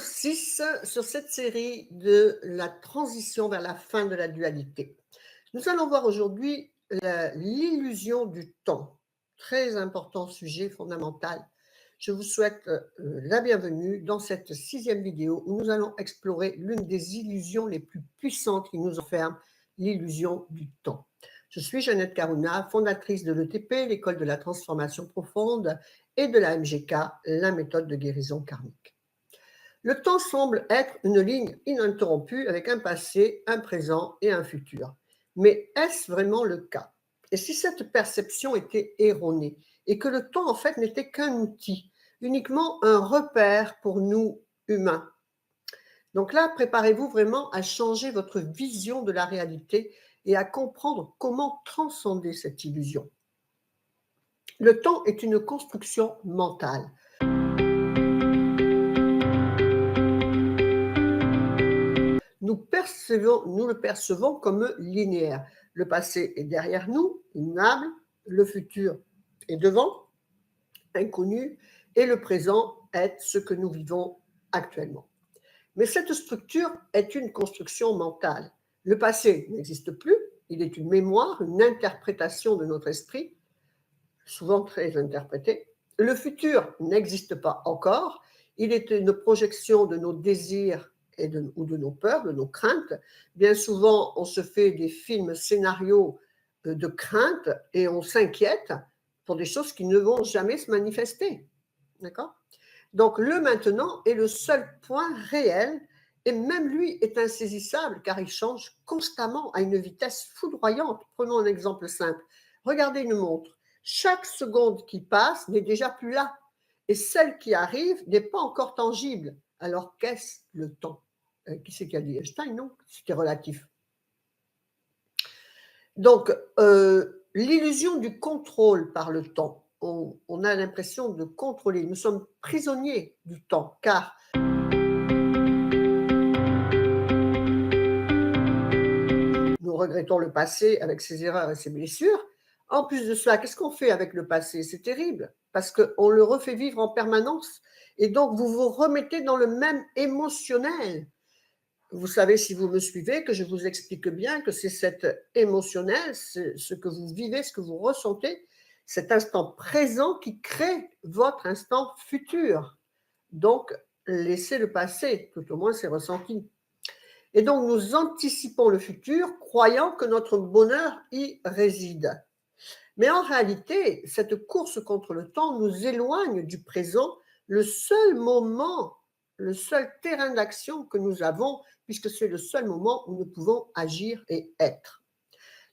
6 sur cette série de la transition vers la fin de la dualité. Nous allons voir aujourd'hui l'illusion du temps. Très important sujet fondamental. Je vous souhaite la bienvenue dans cette 6e vidéo où nous allons explorer l'une des illusions les plus puissantes qui nous enferment, l'illusion du temps. Je suis Jeannette Karuna, fondatrice de l'ETP, l'école de la transformation profonde, et de la MGK, la méthode de guérison karmique. Le temps semble être une ligne ininterrompue avec un passé, un présent et un futur. Mais est-ce vraiment le cas? Et si cette perception était erronée et que le temps en fait n'était qu'un outil, uniquement un repère pour nous humains? Donc là, préparez-vous vraiment à changer votre vision de la réalité et à comprendre comment transcender cette illusion. Le temps est une construction mentale. Nous le percevons comme linéaire. Le passé est derrière nous, immuable, le futur est devant, inconnu, et le présent est ce que nous vivons actuellement. Mais cette structure est une construction mentale. Le passé n'existe plus, il est une mémoire, une interprétation de notre esprit, souvent très interprétée. Le futur n'existe pas encore, il est une projection de nos désirs ou de nos peurs, de nos craintes. Bien souvent, on se fait des films scénarios de crainte et on s'inquiète pour des choses qui ne vont jamais se manifester. D'accord ? Donc, le maintenant est le seul point réel et même lui est insaisissable car il change constamment à une vitesse foudroyante. Prenons un exemple simple. Regardez une montre. Chaque seconde qui passe n'est déjà plus là et celle qui arrive n'est pas encore tangible. Alors, qu'est-ce le temps? Qui c'est qui a dit? Einstein, non? C'était relatif. Donc, l'illusion du contrôle par le temps. On a l'impression de contrôler. Nous sommes prisonniers du temps, car nous regrettons le passé avec ses erreurs et ses blessures. En plus de cela, qu'est-ce qu'on fait avec le passé? C'est terrible, parce qu'on le refait vivre en permanence. Et donc, vous vous remettez dans le même émotionnel. Vous savez, si vous me suivez, que je vous explique bien que c'est cet émotionnel, ce que vous vivez, ce que vous ressentez, cet instant présent qui crée votre instant futur. Donc, laissez le passé, tout au moins c'est ressenti. Et donc, nous anticipons le futur, croyant que notre bonheur y réside. Mais en réalité, cette course contre le temps nous éloigne du présent, le seul moment, le seul terrain d'action que nous avons, puisque c'est le seul moment où nous pouvons agir et être.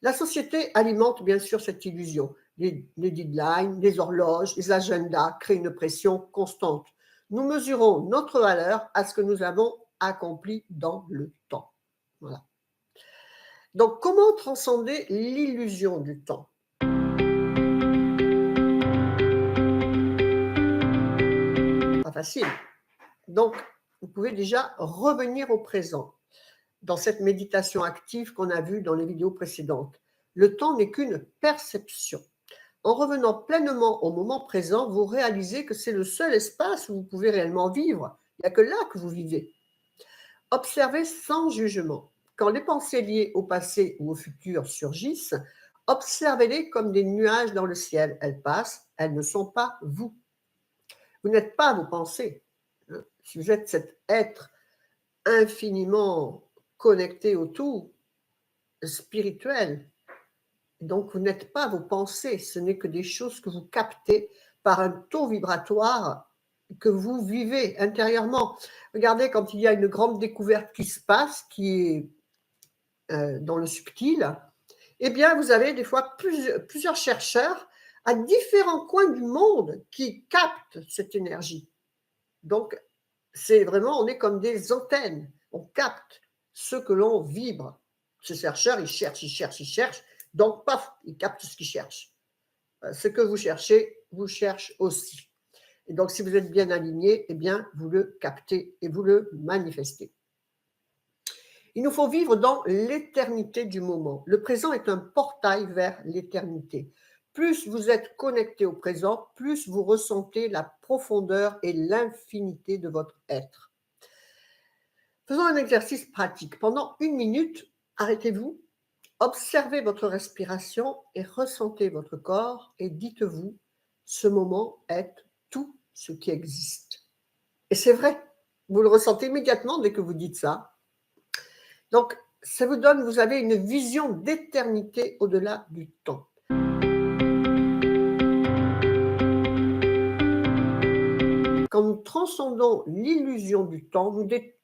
La société alimente bien sûr cette illusion. Les deadlines, les horloges, les agendas créent une pression constante. Nous mesurons notre valeur à ce que nous avons accompli dans le temps. Voilà. Donc, comment transcender l'illusion du temps? Pas facile. Donc, vous pouvez déjà revenir au présent dans cette méditation active qu'on a vue dans les vidéos précédentes. Le temps n'est qu'une perception. En revenant pleinement au moment présent, vous réalisez que c'est le seul espace où vous pouvez réellement vivre. Il n'y a que là que vous vivez. Observez sans jugement. Quand les pensées liées au passé ou au futur surgissent, observez-les comme des nuages dans le ciel. Elles passent, elles ne sont pas vous. Vous n'êtes pas vos pensées. Si vous êtes cet être infiniment connecté au tout, spirituel, donc vous n'êtes pas vos pensées, ce n'est que des choses que vous captez par un taux vibratoire que vous vivez intérieurement. Regardez, quand il y a une grande découverte qui se passe, qui est dans le subtil, eh bien vous avez des fois plusieurs chercheurs à différents coins du monde qui captent cette énergie. Donc, c'est vraiment, on est comme des antennes, on capte ce que l'on vibre. Ce chercheur, il cherche, donc paf, il capte ce qu'il cherche. Ce que vous cherche aussi. Et donc, si vous êtes bien aligné, eh bien, vous le captez et vous le manifestez. Il nous faut vivre dans l'éternité du moment. Le présent est un portail vers l'éternité. Plus vous êtes connecté au présent, plus vous ressentez la profondeur et l'infinité de votre être. Faisons un exercice pratique. Pendant 1 minute, arrêtez-vous, observez votre respiration et ressentez votre corps et dites-vous, ce moment est tout ce qui existe. Et c'est vrai, vous le ressentez immédiatement dès que vous dites ça. Donc, ça vous donne, vous avez une vision d'éternité au-delà du temps. Quand nous transcendons l'illusion du temps, nous découvrons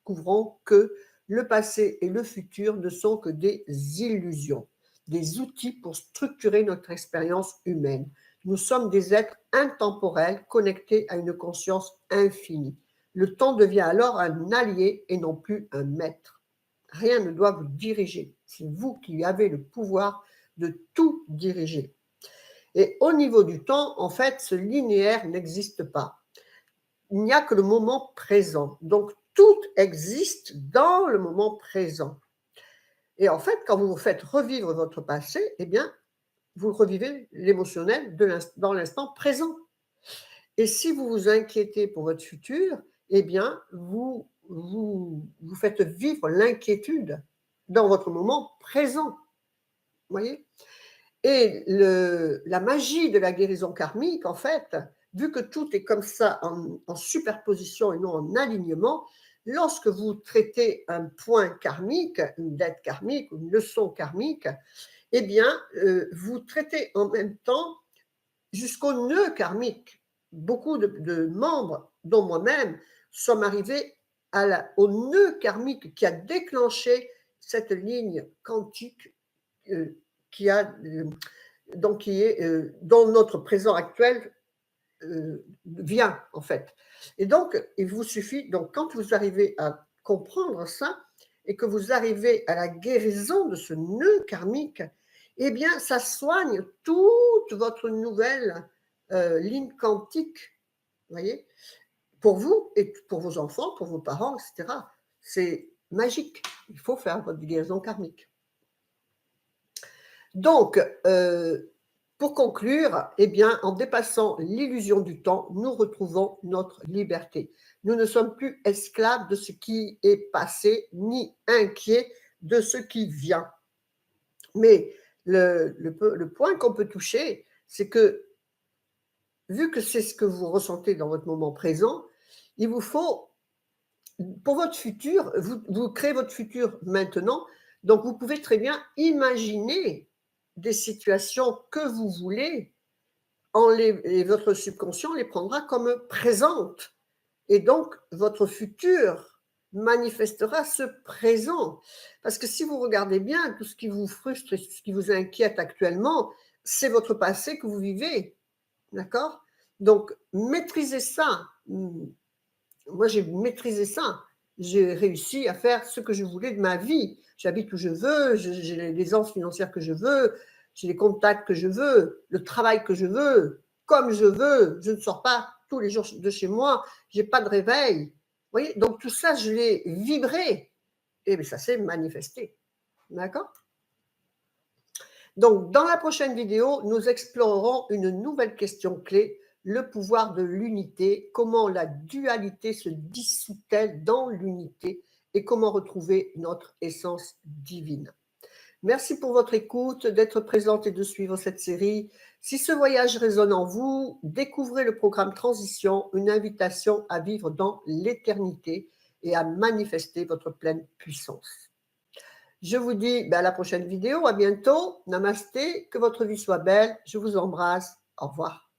que le passé et le futur ne sont que des illusions, des outils pour structurer notre expérience humaine. Nous sommes des êtres intemporels connectés à une conscience infinie. Le temps devient alors un allié et non plus un maître. Rien ne doit vous diriger. C'est vous qui avez le pouvoir de tout diriger. Et au niveau du temps, en fait, ce linéaire n'existe pas. Il n'y a que le moment présent. Donc, tout existe dans le moment présent. Et en fait, quand vous vous faites revivre votre passé, eh bien, vous revivez l'émotionnel dans l'instant présent. Et si vous vous inquiétez pour votre futur, eh bien, vous faites vivre l'inquiétude dans votre moment présent. Vous voyez ? Et la magie de la guérison karmique, en fait, vu que tout est comme ça en superposition et non en alignement, lorsque vous traitez un point karmique, une dette karmique, une leçon karmique, eh bien, vous traitez en même temps jusqu'au nœud karmique. Beaucoup de membres, dont moi-même, sommes arrivés au nœud karmique qui a déclenché cette ligne quantique qui est dont notre présent actuel vient en fait. Et donc, il vous suffit, donc quand vous arrivez à comprendre ça et que vous arrivez à la guérison de ce nœud karmique, eh bien, ça soigne toute votre nouvelle ligne quantique, vous voyez, pour vous et pour vos enfants, pour vos parents, etc. C'est magique. Il faut faire votre guérison karmique. Donc, pour conclure, eh bien, en dépassant l'illusion du temps, nous retrouvons notre liberté. Nous ne sommes plus esclaves de ce qui est passé, ni inquiets de ce qui vient. Mais le point qu'on peut toucher, c'est que, vu que c'est ce que vous ressentez dans votre moment présent, il vous faut, pour votre futur, vous créez votre futur maintenant, donc vous pouvez très bien imaginer des situations que vous voulez, et votre subconscient les prendra comme présentes. Et donc, votre futur manifestera ce présent. Parce que si vous regardez bien, tout ce qui vous frustre et ce qui vous inquiète actuellement, c'est votre passé que vous vivez. D'accord ? Donc, maîtrisez ça. Moi, j'ai maîtrisé ça. J'ai réussi à faire ce que je voulais de ma vie. J'habite où je veux, j'ai les aisances financières que je veux, j'ai les contacts que je veux, le travail que je veux, comme je veux. Je ne sors pas tous les jours de chez moi, je n'ai pas de réveil. Vous voyez, donc tout ça, je l'ai vibré. Et bien, ça s'est manifesté. D'accord ? Donc, dans la prochaine vidéo, nous explorerons une nouvelle question clé, le pouvoir de l'unité, comment la dualité se dissout-elle dans l'unité et comment retrouver notre essence divine. Merci pour votre écoute, d'être présente et de suivre cette série. Si ce voyage résonne en vous, découvrez le programme Transition, une invitation à vivre dans l'éternité et à manifester votre pleine puissance. Je vous dis à la prochaine vidéo, à bientôt, namasté, que votre vie soit belle, je vous embrasse, au revoir.